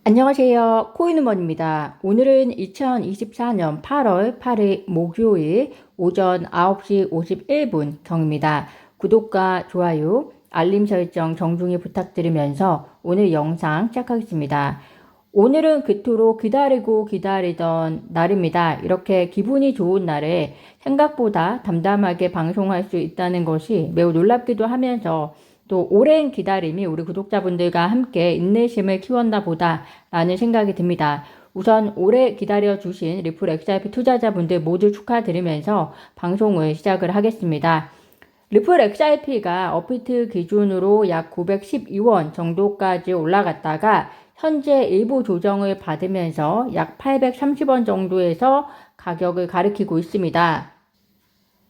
안녕하세요. 코인우먼입니다. 오늘은 2024년 8월 8일 목요일 오전 9시 51분 경입니다. 구독과 좋아요, 알림 설정 정중히 부탁드리면서 오늘 영상 시작하겠습니다. 오늘은 그토록 기다리고 기다리던 날입니다. 이렇게 기분이 좋은 날에 생각보다 담담하게 방송할 수 있다는 것이 매우 놀랍기도 하면서 또 오랜 기다림이 우리 구독자분들과 함께 인내심을 키웠나 보다 라는 생각이 듭니다. 우선 오래 기다려주신 리플 XRP 투자자분들 모두 축하드리면서 방송을 시작을 하겠습니다. 리플 XRP가 업비트 기준으로 약 912원 정도까지 올라갔다가 현재 일부 조정을 받으면서 약 830원 정도에서 가격을 가리키고 있습니다.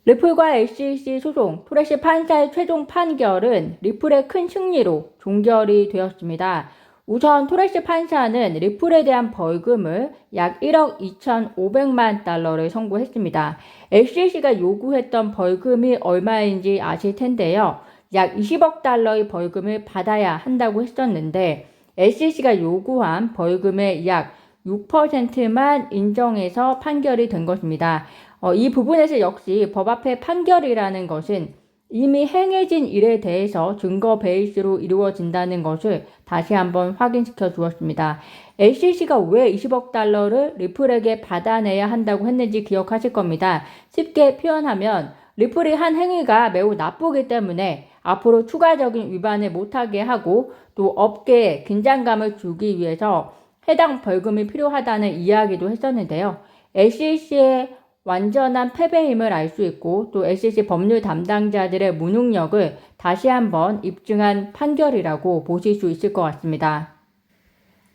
리플과 SEC 소송, 토레시 판사의 최종 판결은 리플의 큰 승리로 종결이 되었습니다. 우선 토레시 판사는 리플에 대한 벌금을 약 1억 2,500만 달러를 선고했습니다. SEC가 요구했던 벌금이 얼마인지 아실 텐데요. 약 20억 달러의 벌금을 받아야 한다고 했었는데 SEC가 요구한 벌금의 약 6%만 인정해서 판결이 된 것입니다. 이 부분에서 역시 법 앞의 판결이라는 것은 이미 행해진 일에 대해서 증거 베이스로 이루어진다는 것을 다시 한번 확인시켜 주었습니다. SEC가 왜 20억 달러를 리플에게 받아내야 한다고 했는지 기억하실 겁니다. 쉽게 표현하면 리플이 한 행위가 매우 나쁘기 때문에 앞으로 추가적인 위반을 못하게 하고 또 업계에 긴장감을 주기 위해서 해당 벌금이 필요하다는 이야기도 했었는데요. SEC의 완전한 패배임을 알 수 있고 또 SEC 법률 담당자들의 무능력을 다시 한번 입증한 판결이라고 보실 수 있을 것 같습니다.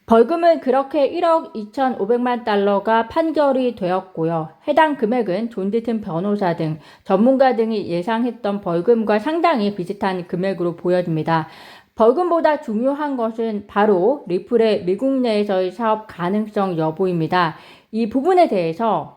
벌금은 그렇게 1억 2,500만 달러가 판결이 되었고요. 해당 금액은 존 디튼 변호사 등 전문가 등이 예상했던 벌금과 상당히 비슷한 금액으로 보여집니다. 벌금보다 중요한 것은 바로 리플의 미국 내에서의 사업 가능성 여부입니다. 이 부분에 대해서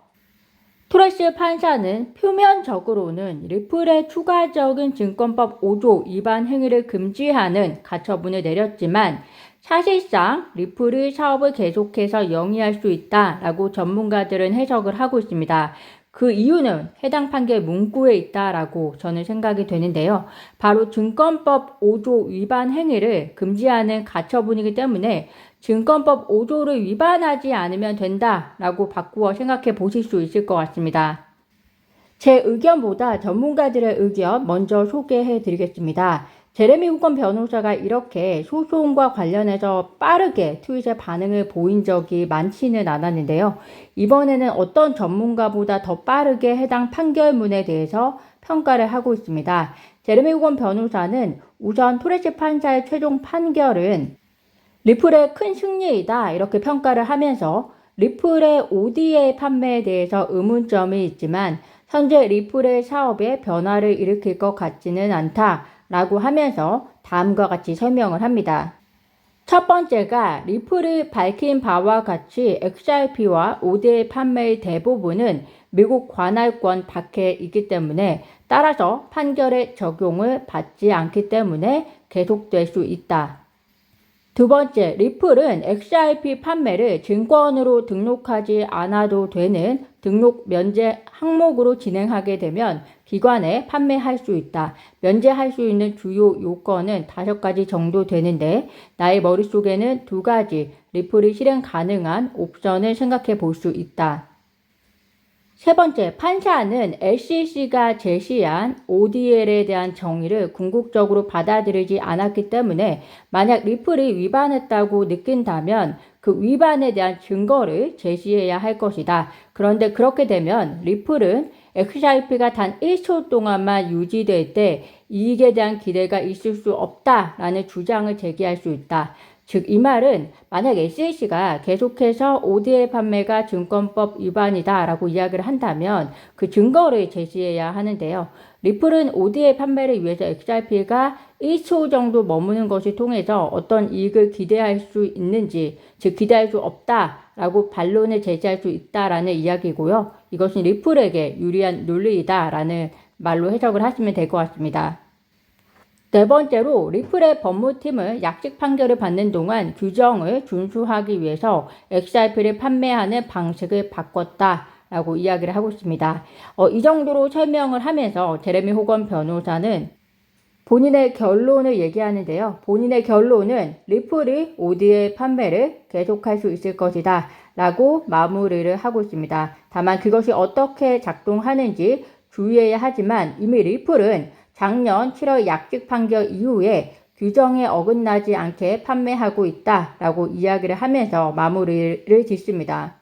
토레시 판사는 표면적으로는 리플의 추가적인 증권법 5조 위반 행위를 금지하는 가처분을 내렸지만 사실상 리플의 사업을 계속해서 영위할 수 있다라고 전문가들은 해석을 하고 있습니다. 그 이유는 해당 판결 문구에 있다라고 저는 생각이 되는데요. 바로 증권법 5조 위반 행위를 금지하는 가처분이기 때문에 증권법 5조를 위반하지 않으면 된다라고 바꾸어 생각해 보실 수 있을 것 같습니다. 제 의견보다 전문가들의 의견 먼저 소개해 드리겠습니다. 제레미 후건 변호사가 이렇게 소송과 관련해서 빠르게 트윗에 반응을 보인 적이 많지는 않았는데요. 이번에는 어떤 전문가보다 더 빠르게 해당 판결문에 대해서 평가를 하고 있습니다. 제레미 후건 변호사는 우선 토레시 판사의 최종 판결은 리플의 큰 승리이다 이렇게 평가를 하면서 리플의 ODA 판매에 대해서 의문점이 있지만 현재 리플의 사업에 변화를 일으킬 것 같지는 않다라고 하면서 다음과 같이 설명을 합니다. 첫 번째가 리플이 밝힌 바와 같이 XRP와 ODA 판매의 대부분은 미국 관할권 밖에 있기 때문에 따라서 판결의 적용을 받지 않기 때문에 계속될 수 있다. 두 번째, 리플은 XRP 판매를 증권으로 등록하지 않아도 되는 등록 면제 항목으로 진행하게 되면 기관에 판매할 수 있다. 면제할 수 있는 주요 요건은 5가지 정도 되는데 나의 머릿속에는 2가지 리플이 실행 가능한 옵션을 생각해 볼 수 있다. 세 번째, 판사는 SEC가 제시한 ODL에 대한 정의를 궁극적으로 받아들이지 않았기 때문에 만약 리플이 위반했다고 느낀다면 그 위반에 대한 증거를 제시해야 할 것이다. 그런데 그렇게 되면 리플은 XRP가 단 1초 동안만 유지될 때 이익에 대한 기대가 있을 수 없다라는 주장을 제기할 수 있다. 즉, 이 말은 만약 SEC가 계속해서 ODA 판매가 증권법 위반이다라고 이야기를 한다면 그 증거를 제시해야 하는데요. 리플은 ODA 판매를 위해서 XRP가 1초 정도 머무는 것을 통해서 어떤 이익을 기대할 수 있는지, 즉 기대할 수 없다라고 반론을 제시할 수 있다라는 이야기고요. 이것은 리플에게 유리한 논리이다라는 말로 해석을 하시면 될 것 같습니다. 네 번째로 리플의 법무팀은 약식 판결을 받는 동안 규정을 준수하기 위해서 XRP를 판매하는 방식을 바꿨다라고 이야기를 하고 있습니다. 이 정도로 설명을 하면서 제레미 호건 변호사는 본인의 결론을 얘기하는데요. 본인의 결론은 리플이 OD의 판매를 계속할 수 있을 것이다 라고 마무리를 하고 있습니다. 다만 그것이 어떻게 작동하는지 주의해야 하지만 이미 리플은 작년 7월 약식 판결 이후에 규정에 어긋나지 않게 판매하고 있다라고 이야기를 하면서 마무리를 짓습니다.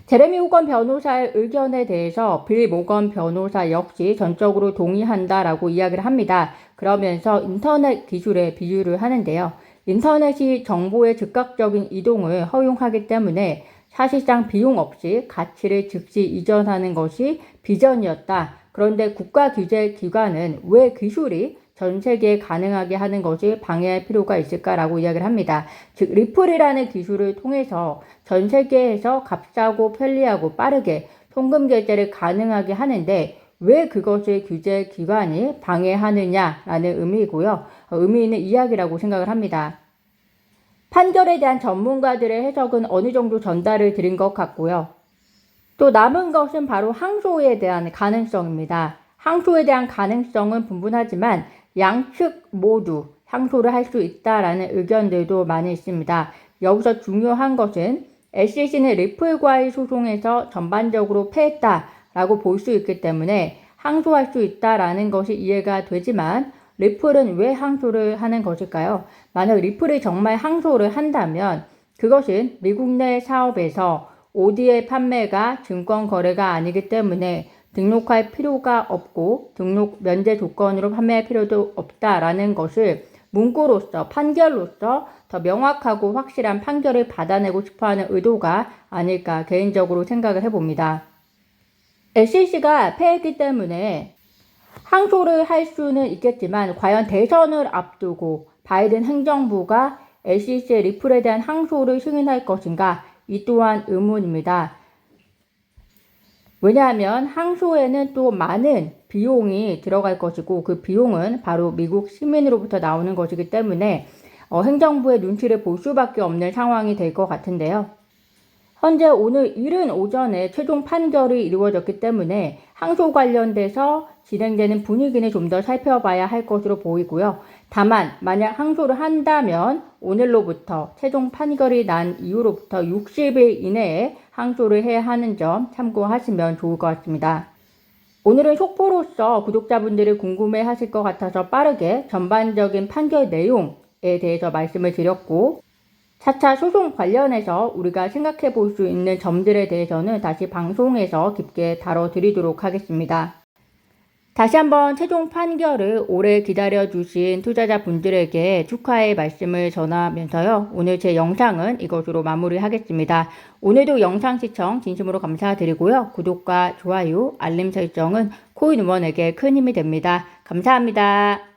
제레미 호건 변호사의 의견에 대해서 빌 모건 변호사 역시 전적으로 동의한다라고 이야기를 합니다. 그러면서 인터넷 기술에 비유를 하는데요. 인터넷이 정보의 즉각적인 이동을 허용하기 때문에 사실상 비용 없이 가치를 즉시 이전하는 것이 비전이었다. 그런데 국가규제기관은 왜 기술이 전 세계에 가능하게 하는 것을 방해할 필요가 있을까라고 이야기를 합니다. 즉 리플이라는 기술을 통해서 전 세계에서 값싸고 편리하고 빠르게 송금 결제를 가능하게 하는데 왜 그것을 규제기관이 방해하느냐라는 의미 있는 이야기라고 생각을 합니다. 판결에 대한 전문가들의 해석은 어느 정도 전달을 드린 것 같고요. 또 남은 것은 바로 항소에 대한 가능성입니다. 항소에 대한 가능성은 분분하지만 양측 모두 항소를 할 수 있다라는 의견들도 많이 있습니다. 여기서 중요한 것은 SEC는 리플과의 소송에서 전반적으로 패했다라고 볼 수 있기 때문에 항소할 수 있다라는 것이 이해가 되지만 리플은 왜 항소를 하는 것일까요? 만약 리플이 정말 항소를 한다면 그것은 미국 내 사업에서 OD의 판매가 증권 거래가 아니기 때문에 등록할 필요가 없고 등록 면제 조건으로 판매할 필요도 없다라는 것을 문구로서 판결로서 더 명확하고 확실한 판결을 받아내고 싶어하는 의도가 아닐까 개인적으로 생각을 해봅니다. SEC가 패했기 때문에 항소를 할 수는 있겠지만 과연 대선을 앞두고 바이든 행정부가 SEC의 리플에 대한 항소를 승인할 것인가? 이 또한 의문입니다. 왜냐하면 항소에는 또 많은 비용이 들어갈 것이고 그 비용은 바로 미국 시민으로부터 나오는 것이기 때문에 행정부의 눈치를 볼 수밖에 없는 상황이 될 것 같은데요. 현재 오늘 이른 오전에 최종 판결이 이루어졌기 때문에 항소 관련돼서 진행되는 분위기는 좀 더 살펴봐야 할 것으로 보이고요. 다만 만약 항소를 한다면 오늘로부터 최종 판결이 난 이후로부터 60일 이내에 항소를 해야 하는 점 참고하시면 좋을 것 같습니다. 오늘은 속보로서 구독자분들이 궁금해 하실 것 같아서 빠르게 전반적인 판결 내용에 대해서 말씀을 드렸고 차차 소송 관련해서 우리가 생각해 볼 수 있는 점들에 대해서는 다시 방송에서 깊게 다뤄드리도록 하겠습니다. 다시 한번 최종 판결을 오래 기다려주신 투자자분들에게 축하의 말씀을 전하면서요. 오늘 제 영상은 이것으로 마무리하겠습니다. 오늘도 영상 시청 진심으로 감사드리고요. 구독과 좋아요, 알림 설정은 코인우먼에게 큰 힘이 됩니다. 감사합니다.